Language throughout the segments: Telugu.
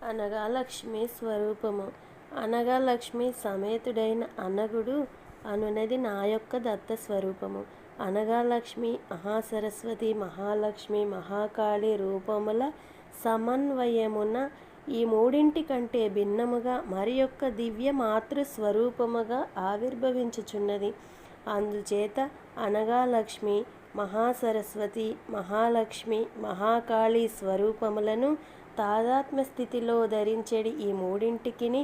అనగా లక్ష్మి స్వరూపము. అనగా లక్ష్మి సమేతుడైన అనగుడు అనునది నా యొక్క దత్త స్వరూపము. అనగా లక్ష్మి మహాసరస్వతి, మహాలక్ష్మి, మహాకాళి రూపముల సమన్వయమున ఈ మూడింటి కంటే భిన్నముగా మరి యొక్క దివ్య మాతృస్వరూపముగా ఆవిర్భవించుచున్నది. అందుచేత అనగా లక్ష్మి మహాసరస్వతి, మహాలక్ష్మి, మహాకాళి స్వరూపములను తాదాత్మ్య స్థితిలో ధరించెడి ఈ మూడింటికిని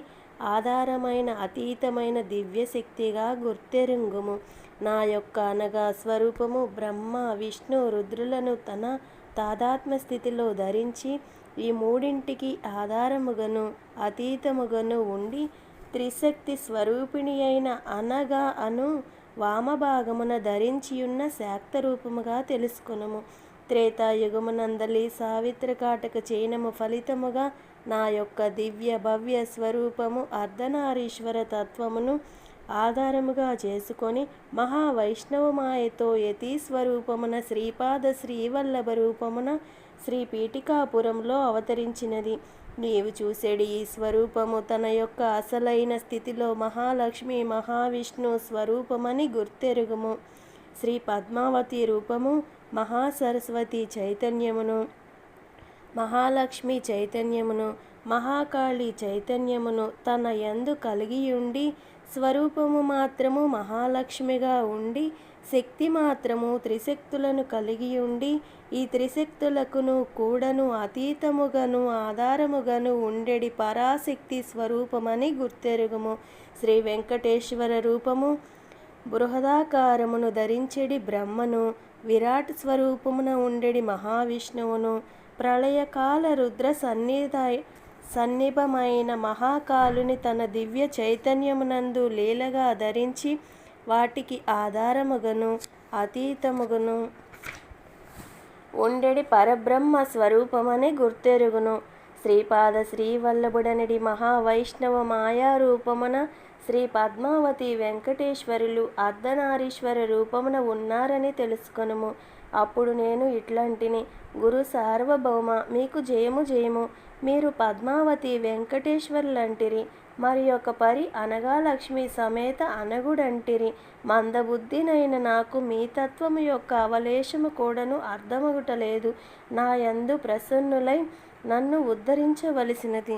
ఆధారమైన అతీతమైన దివ్యశక్తిగా గుర్తెరుంగుము. నా యొక్క అనగా స్వరూపము బ్రహ్మ, విష్ణు, రుద్రులను తన తాదాత్మ్య స్థితిలో ధరించి ఈ మూడింటికి ఆధారముగను అతీతముగను ఉండి త్రిశక్తి స్వరూపిణి అయిన అనగా అను వామభాగమున ధరించియున్న శాక్తరూపముగా తెలుసుకొనుము. త్రేతాయుగమునందలి సావిత్రకాటక చైనము ఫలితముగా నా యొక్క దివ్య భవ్య స్వరూపము అర్ధనారీశ్వర తత్వమును ఆధారముగా చేసుకొని మహావైష్ణవమాయతో యతీ స్వరూపమున శ్రీపాద శ్రీవల్లభ రూపమున శ్రీ పీఠికాపురంలో అవతరించినది. నీవు చూసేడి ఈ స్వరూపము తన యొక్క అసలైన స్థితిలో మహాలక్ష్మి మహావిష్ణు స్వరూపమని గుర్తెరుగుము. శ్రీ పద్మావతి రూపము మహాసరస్వతి చైతన్యమును, మహాలక్ష్మి చైతన్యమును, మహాకాళి చైతన్యమును తన యందు కలిగియుండి స్వరూపము మాత్రము మహాలక్ష్మిగా ఉండి శక్తి మాత్రము త్రిశక్తులను కలిగియుండి ఈ త్రిశక్తులకును కూడను అతీతముగను ఆధారముగను ఉండెడి పరాశక్తి స్వరూపమని గుర్తెరుగుము. శ్రీ వెంకటేశ్వర రూపము బృహదాకారమును ధరించెడి బ్రహ్మను, విరాట్ స్వరూపమున ఉండెడి మహావిష్ణువును, ప్రళయకాల రుద్ర సన్నిభమైన మహాకాలుని తన దివ్య చైతన్యమునందు లీలగా ధరించి వాటికి ఆధారముగను అతీతముగను ఉండెడి పరబ్రహ్మ స్వరూపమని గుర్తెరుగును. శ్రీపాద శ్రీవల్లభుడనడి మహావైష్ణవ మాయారూపమున శ్రీ పద్మావతి వెంకటేశ్వరులు అర్ధనారీశ్వర రూపమున ఉన్నారని తెలుసుకొనుము. అప్పుడు నేను ఇట్లాంటిని, గురు సార్వభౌమ మీకు జయము జయము. మీరు పద్మావతి వెంకటేశ్వరులంటిరి, మరి ఒక పరి అనగా లక్ష్మి సమేత అనగుడంటిరి. మందబుద్ధినైన నాకు మీ తత్వము యొక్క అవలేశము కూడాను అర్థమగుటలేదు. నా యందు ప్రసన్నులై నన్ను ఉద్ధరించవలసినది.